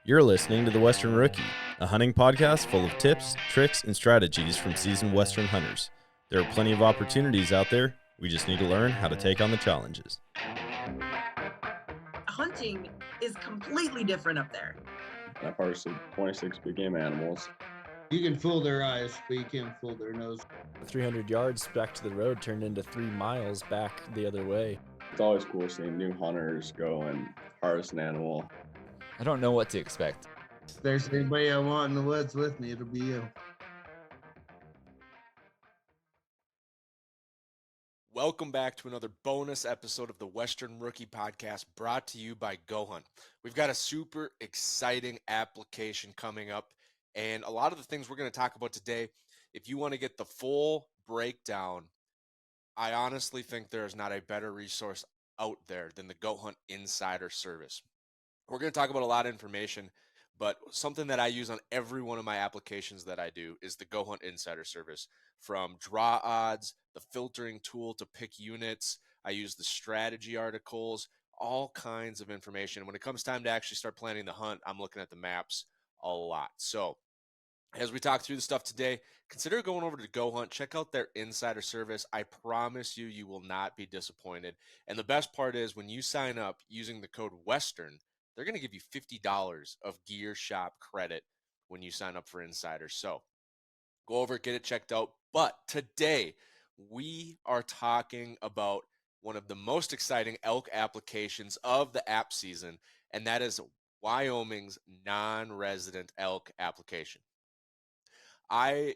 You're listening to The Western Rookie, a hunting podcast full of tips, tricks, and strategies from seasoned Western hunters. There are plenty of opportunities out there. We just need to learn how to take on the challenges. Hunting is completely different up there. I've harvested 26 big game animals. You can fool their eyes, but you can't fool their nose. 300 yards back to the road turned into 3 miles back the other way. It's always cool seeing new hunters go and harvest an animal. I don't know what to expect. If there's anybody I want in the woods with me, it'll be you. Welcome back to another bonus episode of the Western Rookie Podcast, brought to you by GOHUNT. We've got a super exciting application coming up, and a lot of the things we're going to talk about today, if you want to get the full breakdown, I honestly think there is not a better resource out there than the GOHUNT Insider service. We're going to talk about a lot of information, but something that I use on every one of my applications that I do is the GOHUNT Insider service. From draw odds, the filtering tool to pick units, I use the strategy articles, all kinds of information. When it comes time to actually start planning the hunt, I'm looking at the maps a lot. So as we talk through the stuff today, consider going over to GOHUNT, check out their insider service. I promise you, you will not be disappointed. And the best part is when you sign up using the code WESTERN, they're going to give you $50 of gear shop credit when you sign up for Insider. So go over, get it checked out. But today we are talking about one of the most exciting elk applications of the app season, and that is Wyoming's non-resident elk application.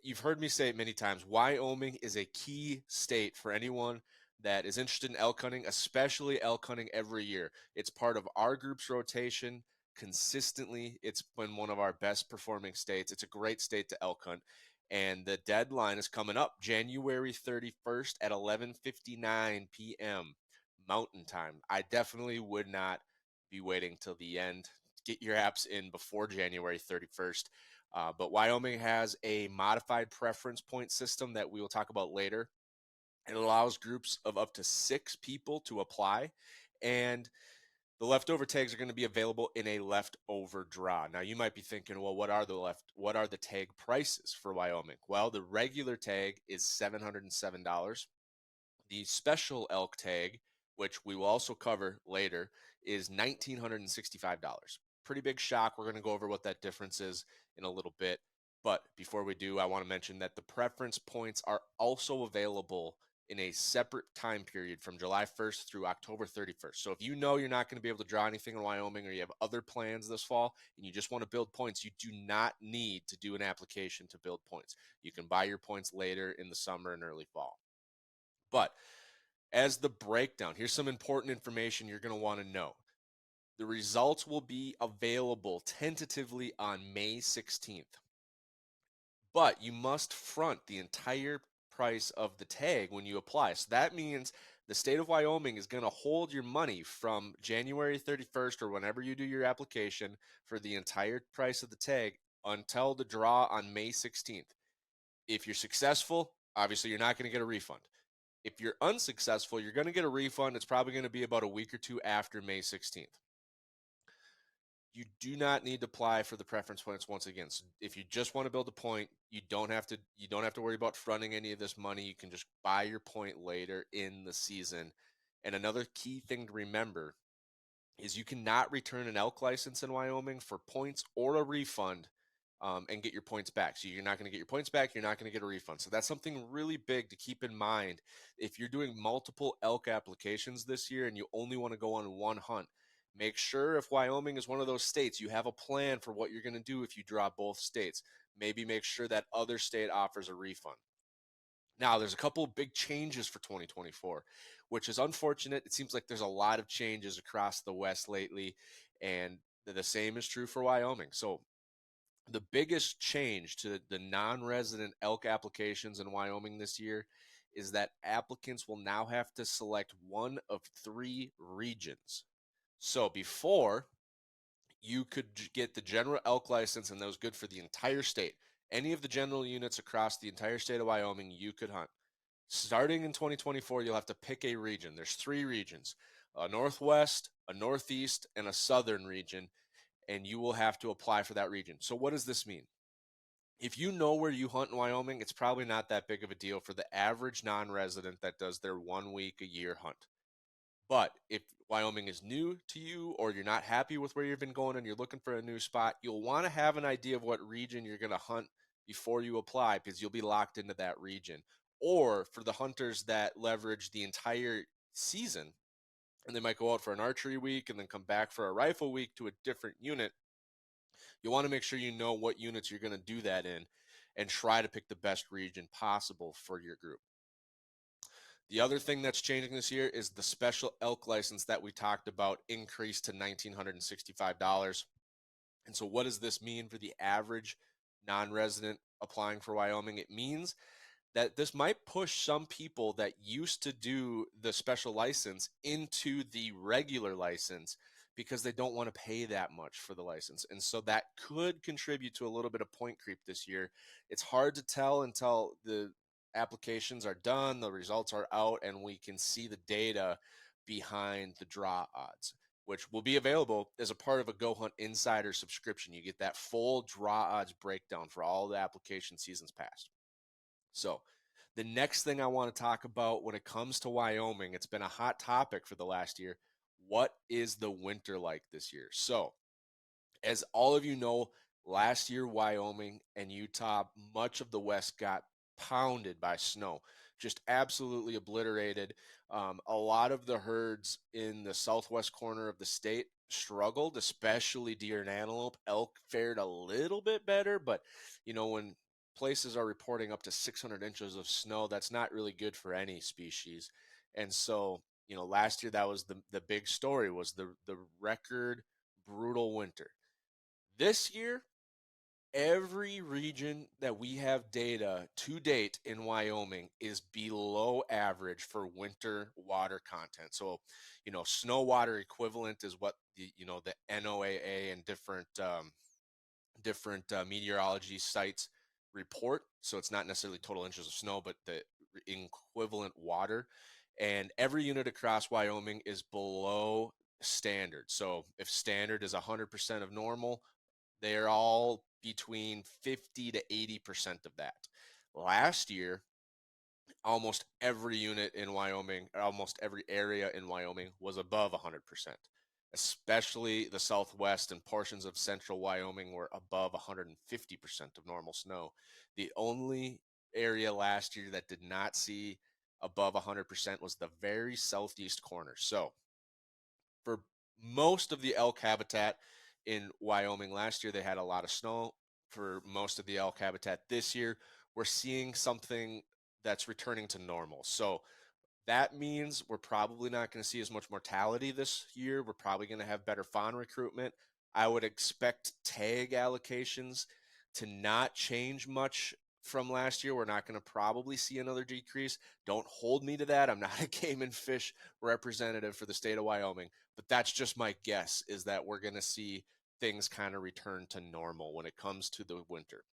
You've heard me say it many times, Wyoming is a key state for anyone that is interested in elk hunting, especially elk hunting every year. It's part of our group's rotation consistently. It's been one of our best performing states. It's a great state to elk hunt. And the deadline is coming up January 31st at 11:59 p.m. Mountain Time. I definitely would not be waiting till the end. Get your apps in before January 31st. But Wyoming has a modified preference point system that we will talk about later. It allows groups of up to 6 people to apply, and the leftover tags are going to be available in a leftover draw. Now you might be thinking, well, what are the tag prices for Wyoming? Well, the regular tag is $707. The special elk tag, which we will also cover later, is $1,965. Pretty big shock. We're going to go over what that difference is in a little bit. But before we do, I want to mention that the preference points are also available in a separate time period from July 1st through October 31st. So if you know you're not going to be able to draw anything in Wyoming, or you have other plans this fall and you just want to build points, you do not need to do an application to build points. You can buy your points later in the summer and early fall. But as the breakdown, here's some important information you're going to want to know. The results will be available tentatively on May 16th. But you must front the entire price of the tag when you apply. So that means the state of Wyoming is going to hold your money from January 31st or whenever you do your application for the entire price of the tag until the draw on May 16th. If you're successful, obviously you're not going to get a refund. If you're unsuccessful, you're going to get a refund. It's probably going to be about a week or two after May 16th. You do not need to apply for the preference points once again. So if you just want to build a point, you don't have to worry about fronting any of this money. You can just buy your point later in the season. And another key thing to remember is you cannot return an elk license in Wyoming for points or a refund and get your points back. So you're not going to get your points back. You're not going to get a refund. So that's something really big to keep in mind. If you're doing multiple elk applications this year and you only want to go on one hunt, make sure if Wyoming is one of those states, you have a plan for what you're going to do if you draw both states. Maybe make sure that other state offers a refund. Now, there's a couple of big changes for 2024, which is unfortunate. It seems like there's a lot of changes across the West lately, and the same is true for Wyoming. So the biggest change to the non-resident elk applications in Wyoming this year is that applicants will now have to select one of 3 regions. So before, you could get the general elk license, and that was good for the entire state. Any of the general units across the entire state of Wyoming, you could hunt. Starting in 2024, you'll have to pick a region. There's 3 regions, a northwest, a northeast, and a southern region. and you will have to apply for that region. So what does this mean? If you know where you hunt in Wyoming, it's probably not that big of a deal for the average non-resident that does their 1 week a year hunt. But if Wyoming is new to you, or you're not happy with where you've been going and you're looking for a new spot, you'll want to have an idea of what region you're going to hunt before you apply, because you'll be locked into that region. Or for the hunters that leverage the entire season, and they might go out for an archery week and then come back for a rifle week to a different unit, you want to make sure you know what units you're going to do that in and try to pick the best region possible for your group. The other thing that's changing this year is the special elk license that we talked about increased to $1,965. And so what does this mean for the average non-resident applying for Wyoming? It means that this might push some people that used to do the special license into the regular license because they don't want to pay that much for the license. And so that could contribute to a little bit of point creep this year. It's hard to tell until the applications are done, the results are out, and we can see the data behind the draw odds, which will be available as a part of a GOHUNT Insider subscription. You get that full draw odds breakdown for all the application seasons past. So the next thing I want to talk about when it comes to Wyoming, it's been a hot topic for the last year. What is the winter like this year? So as all of you know, last year, Wyoming and Utah, much of the West got pounded by snow, just absolutely obliterated. A lot of the herds in the southwest corner of the state struggled, especially deer and antelope. Elk fared a little bit better, but when places are reporting up to 600 inches of snow, that's not really good for any species. And so, last year that was the big story, was the record brutal winter. This year, every region that we have data to date in Wyoming is below average for winter water content. So, snow water equivalent is what the NOAA and different meteorology sites report. So it's not necessarily total inches of snow, but the equivalent water. And every unit across Wyoming is below standard. So if standard is 100% of normal, they're all between 50 to 80% of that. Last year, almost every unit in Wyoming, almost every area in Wyoming was above 100%. Especially the southwest and portions of central Wyoming were above 150% of normal snow. The only area last year that did not see above 100% was the very southeast corner. So for most of the elk habitat in Wyoming last year, they had a lot of snow. For most of the elk habitat this year, we're seeing something that's returning to normal. So that means we're probably not going to see as much mortality this year. We're probably going to have better fawn recruitment. I would expect tag allocations to not change much from last year. We're not going to probably see another decrease. Don't hold me to that. I'm not a game and fish representative for the state of Wyoming, but that's just my guess, is that we're going to see things kind of return to normal when it comes to the winter.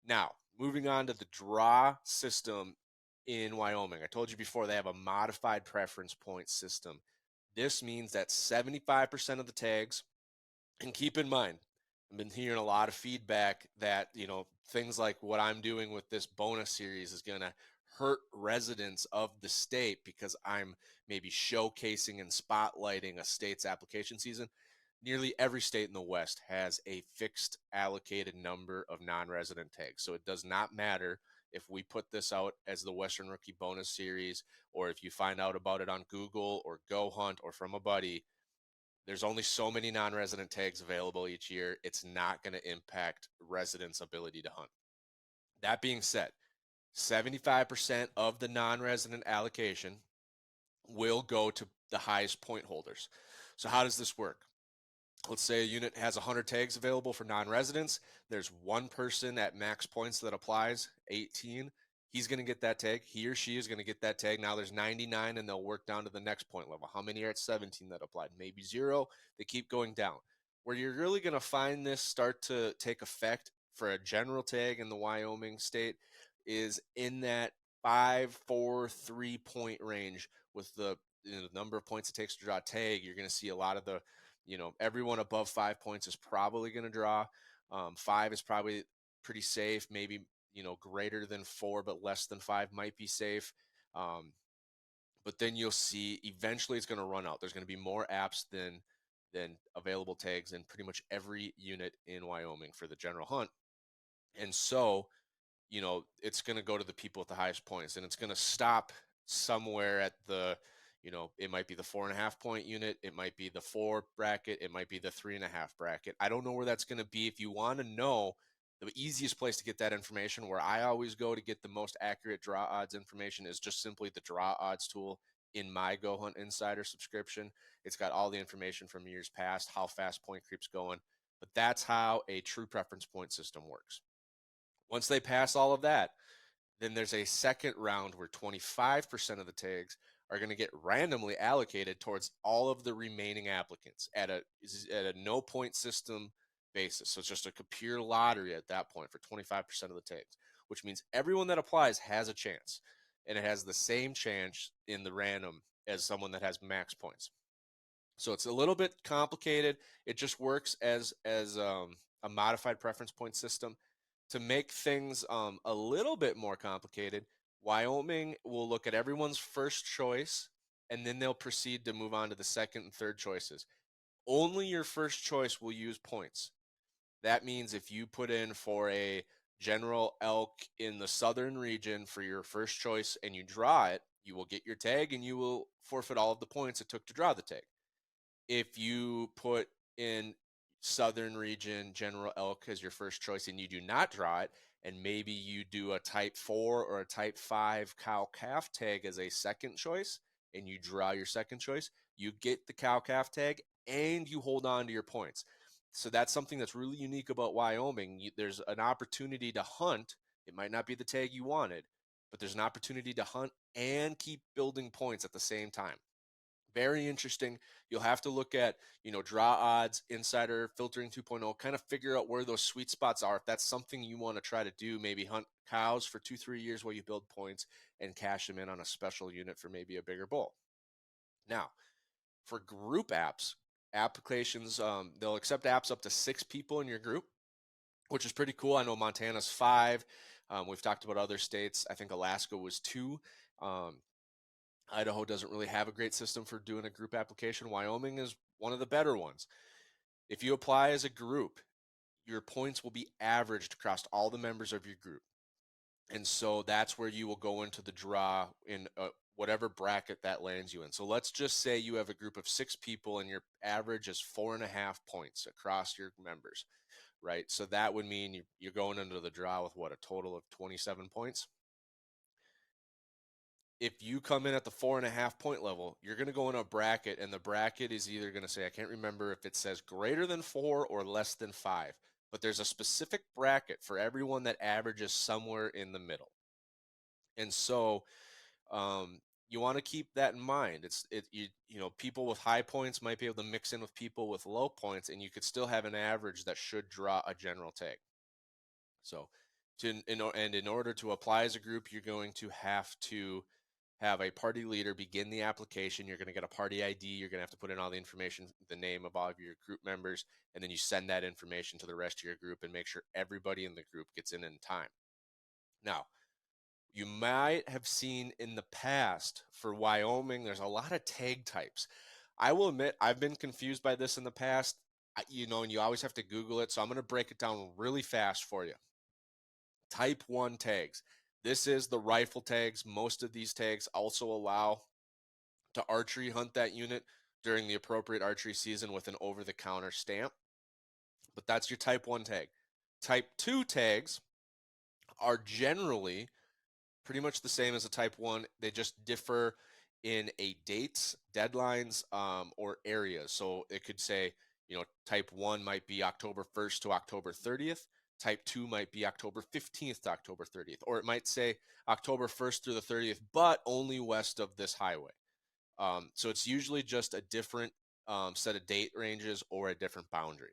Now, moving on to the draw system in Wyoming. I told you before, they have a modified preference point system. This means that 75% of the tags, and keep in mind, I've been hearing a lot of feedback that, things like what I'm doing with this bonus series is going to hurt residents of the state because I'm maybe showcasing and spotlighting a state's application season. Nearly every state in the West has a fixed allocated number of non-resident tags. So it does not matter if we put this out as the Western Rookie bonus series, or if you find out about it on Google or GOHUNT or from a buddy. There's only so many non-resident tags available each year. It's not going to impact residents' ability to hunt. That being said, 75% of the non-resident allocation will go to the highest point holders. So how does this work? Let's say a unit has 100 tags available for non-residents. There's one person at max points that applies, 18. He's going to get that tag. He or she is going to get that tag. Now there's 99, and they'll work down to the next point level. How many are at 17 that applied? Maybe 0. They keep going down. Where you're really going to find this start to take effect for a general tag in the Wyoming state is in that 5, 4, 3 point range. With the number of points it takes to draw a tag, you're going to see a lot of the everyone above 5 points is probably going to draw. 5 is probably pretty safe. Maybe, greater than 4, but less than 5 might be safe. But then you'll see eventually it's going to run out. There's going to be more apps than available tags in pretty much every unit in Wyoming for the general hunt. And so, it's going to go to the people with the highest points, and it's going to stop somewhere at the, it might be the 4.5 point unit. It might be the 4 bracket. It might be the 3.5 bracket. I don't know where that's going to be. If you want to know, the easiest place to get that information, where I always go to get the most accurate draw odds information, is just simply the draw odds tool in my GOHUNT Insider subscription. It's got all the information from years past, how fast point creep's going. But that's how a true preference point system works. Once they pass all of that, then there's a second round where 25% of the tags are going to get randomly allocated towards all of the remaining applicants at a no point system basis. So it's just a pure lottery at that point for 25% of the tags, which means everyone that applies has a chance, and it has the same chance in the random as someone that has max points. So it's a little bit complicated. It just works as a modified preference point system. To make things a little bit more complicated, Wyoming will look at everyone's first choice, and then they'll proceed to move on to the second and third choices. Only your first choice will use points. That means if you put in for a general elk in the southern region for your first choice and you draw it, you will get your tag and you will forfeit all of the points it took to draw the tag. If you put in southern region general elk as your first choice and you do not draw it, and maybe you do a type 4 or a type 5 cow calf tag as a second choice, and you draw your second choice, you get the cow calf tag and you hold on to your points. So that's something that's really unique about Wyoming. There's an opportunity to hunt. It might not be the tag you wanted, but there's an opportunity to hunt and keep building points at the same time. Very interesting. You'll have to look at, draw odds, insider, filtering 2.0, kind of figure out where those sweet spots are. If that's something you want to try to do, maybe hunt cows for 2-3 years while you build points and cash them in on a special unit for maybe a bigger bull. Now, for group applications, they'll accept apps up to 6 people in your group, which is pretty cool. I know Montana's 5. We've talked about other states. I think Alaska was 2. Idaho doesn't really have a great system for doing a group application. Wyoming is one of the better ones. If you apply as a group, your points will be averaged across all the members of your group. And so that's where you will go into the draw in whatever bracket that lands you in. So let's just say you have a group of 6 people and your average is 4.5 points across your members, right? So that would mean you're going into the draw with a total of 27 points. If you come in at the 4.5 point level, you're going to go in a bracket, and the bracket is either going to say, I can't remember if it says greater than 4 or less than 5, but there's a specific bracket for everyone that averages somewhere in the middle. And so you want to keep that in mind. People with high points might be able to mix in with people with low points, and you could still have an average that should draw a general tag. So in order to apply as a group, you're going to have a party leader begin the application. You're going to get a party ID. You're going to have to put in all the information, the name of all of your group members, and then you send that information to the rest of your group and make sure everybody in the group gets in time. Now, you might have seen in the past for Wyoming, there's a lot of tag types. I will admit, I've been confused by this in the past, and you always have to Google it, so I'm going to break it down really fast for you. Type 1 tags. This is the rifle tags. Most of these tags also allow to archery hunt that unit during the appropriate archery season with an over-the-counter stamp. But that's your type 1 tag. Type 2 tags are generally pretty much the same as a type 1. They just differ in a dates, deadlines, or areas. So it could say, type 1 might be October 1st to October 30th. Type 2 might be October 15th to October 30th, or it might say October 1st through the 30th, but only west of this highway. So it's usually just a different set of date ranges or a different boundary.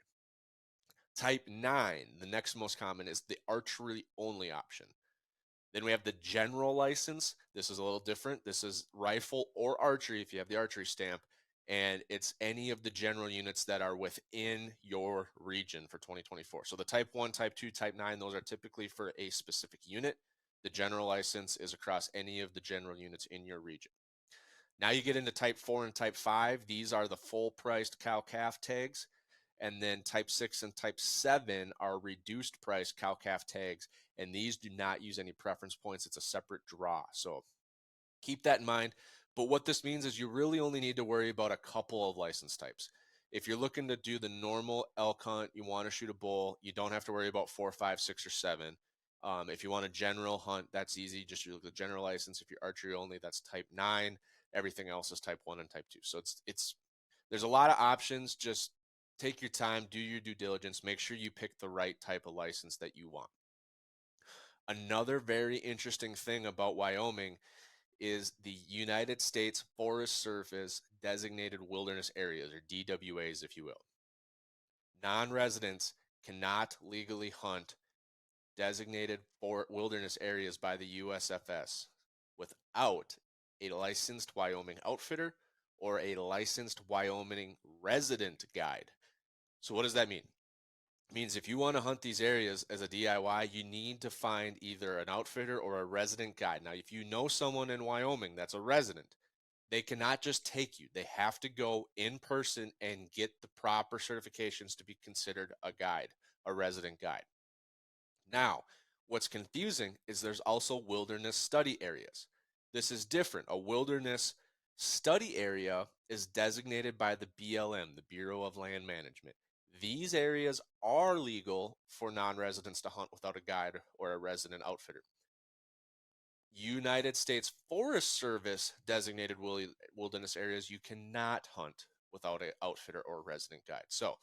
Type 9, the next most common, is the archery only option. Then we have the general license. This is a little different. This is rifle or archery if you have the archery stamp. and it's any of the general units that are within your region for 2024. So the Type 1, Type 2, Type 9, those are typically for a specific unit. The general license is across any of the general units in your region. Now you get into Type 4 and Type 5. These are the full-priced cow-calf tags. And then Type 6 and Type 7 are reduced price cow-calf tags, and these do not use any preference points. It's a separate draw. So keep that in mind. But what this means is you really only need to worry about a couple of license types. If you're looking to do the normal elk hunt, you want to shoot a bull, you don't have to worry about 4, 5, 6, or 7. If you want a general hunt, that's easy. Just look at the general license. If you're archery only, that's Type 9. Everything else is Type 1 and Type 2. So there's a lot of options. Just take your time, do your due diligence, make sure you pick the right type of license that you want. Another very interesting thing about Wyoming is the United States Forest Service designated wilderness areas, or DWAs, if you will. Non-residents cannot legally hunt designated wilderness areas by the USFS without a licensed Wyoming outfitter or a licensed Wyoming resident guide. So what does that mean? It means if you want to hunt these areas as a DIY, you need to find either an outfitter or a resident guide. Now, if you know someone in Wyoming that's a resident, they cannot just take you. They have to go in person and get the proper certifications to be considered a guide, a resident guide. Now, what's confusing is there's also wilderness study areas. This is different. A wilderness study area is designated by the BLM, the Bureau of Land Management. These areas are legal for non-residents to hunt without a guide or a resident outfitter. United States Forest Service designated wilderness areas, you cannot hunt without an outfitter or a resident guide. So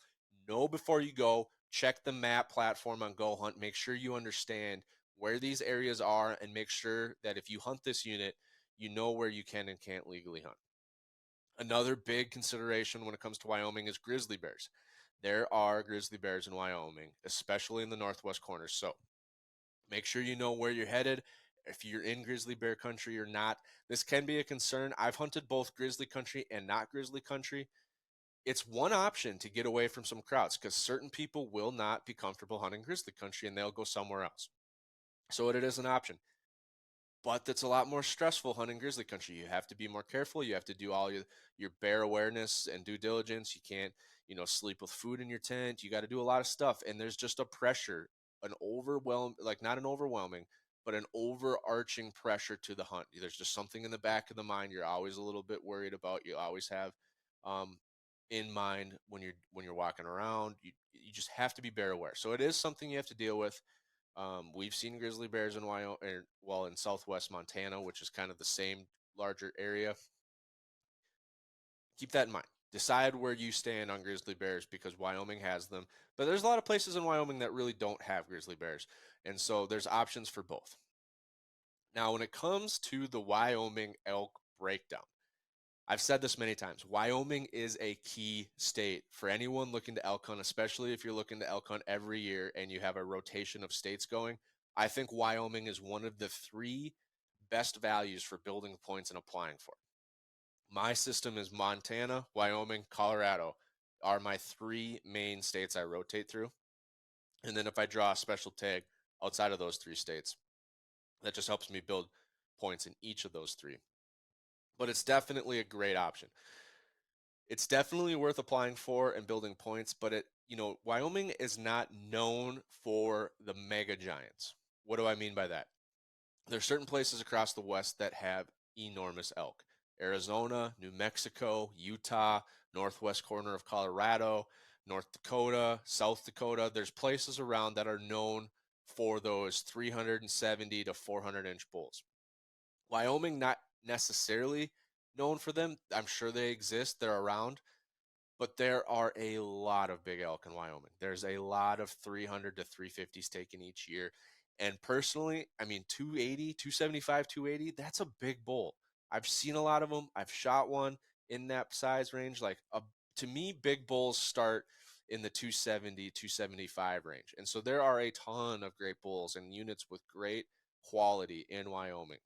know before you go, check the map platform on GOHUNT, make sure you understand where these areas are, and make sure that if you hunt this unit, you know where you can and can't legally hunt. Another big consideration when it comes to Wyoming is grizzly bears. There are grizzly bears in Wyoming, especially in the northwest corners. So make sure you know where you're headed. If you're in grizzly bear country or not, this can be a concern. I've hunted both grizzly country and not grizzly country. It's one option to get away from some crowds because certain people will not be comfortable hunting grizzly country and they'll go somewhere else. So it is an option. But it's a lot more stressful hunting grizzly country. You have to be more careful. You have to do all your bear awareness and due diligence. You can't, sleep with food in your tent. You got to do a lot of stuff. And there's just a pressure, not an overwhelming, but an overarching pressure to the hunt. There's just something in the back of the mind you're always a little bit worried about. You always have in mind when you're walking around. You just have to be bear aware. So it is something you have to deal with. We've seen grizzly bears in Wyoming, in southwest Montana, which is kind of the same larger area. Keep that in mind. Decide where you stand on grizzly bears because Wyoming has them. But there's a lot of places in Wyoming that really don't have grizzly bears. And so there's options for both. Now, when it comes to the Wyoming elk breakdown, I've said this many times. Wyoming is a key state for anyone looking to elk hunt, especially if you're looking to elk hunt every year and you have a rotation of states going. I think Wyoming is one of the 3 best values for building points and applying for. My system is Montana, Wyoming, Colorado are my 3 main states I rotate through. And then if I draw a special tag outside of those 3 states, that just helps me build points in each of those 3. But it's definitely a great option. It's definitely worth applying for and building points, but Wyoming is not known for the mega giants. What do I mean by that? There are certain places across the West that have enormous elk. Arizona, New Mexico, Utah, northwest corner of Colorado, North Dakota, South Dakota. There's places around that are known for those 370 to 400 inch bulls. Wyoming, not necessarily known for them. I'm sure they exist. They're around. But there are a lot of big elk in Wyoming. There's a lot of 300 to 350s taken each year. And personally, 280, 275, 280, that's a big bull. I've seen a lot of them. I've shot one in that size range. To me, big bulls start in the 270, 275 range. And so there are a ton of great bulls and units with great quality in Wyoming.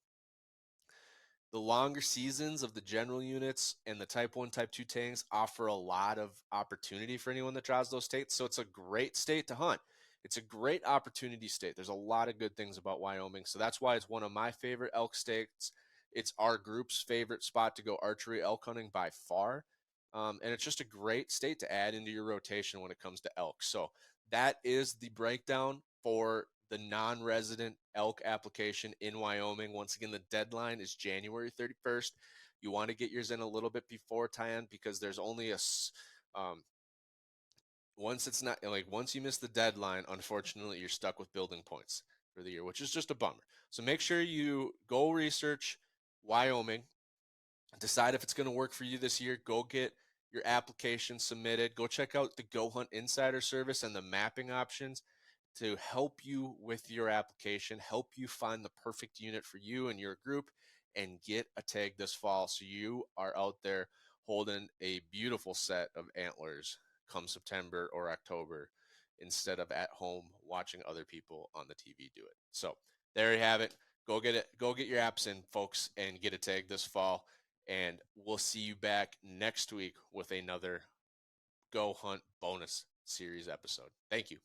the longer seasons of the general units and the type 1, type 2 tanks offer a lot of opportunity for anyone that draws those states. So it's a great state to hunt. It's a great opportunity state. There's a lot of good things about Wyoming. So that's why it's one of my favorite elk states. It's our group's favorite spot to go archery elk hunting by far. And it's just a great state to add into your rotation when it comes to elk. So that is the breakdown for the non-resident elk application in Wyoming. Once again, the deadline is January 31st. You want to get yours in a little bit before tie-in because there's only a once you miss the deadline, unfortunately, you're stuck with building points for the year, which is just a bummer. So make sure you go research Wyoming, decide if it's going to work for you this year. Go get your application submitted. Go check out the GOHUNT Insider service and the mapping options to help you with your application, help you find the perfect unit for you and your group, and get a tag this fall so you are out there holding a beautiful set of antlers come September or October instead of at home watching other people on the TV do it. So there you have it. Go get it. Go get your apps in, folks, and get a tag this fall. And we'll see you back next week with another Go Hunt bonus series episode. Thank you.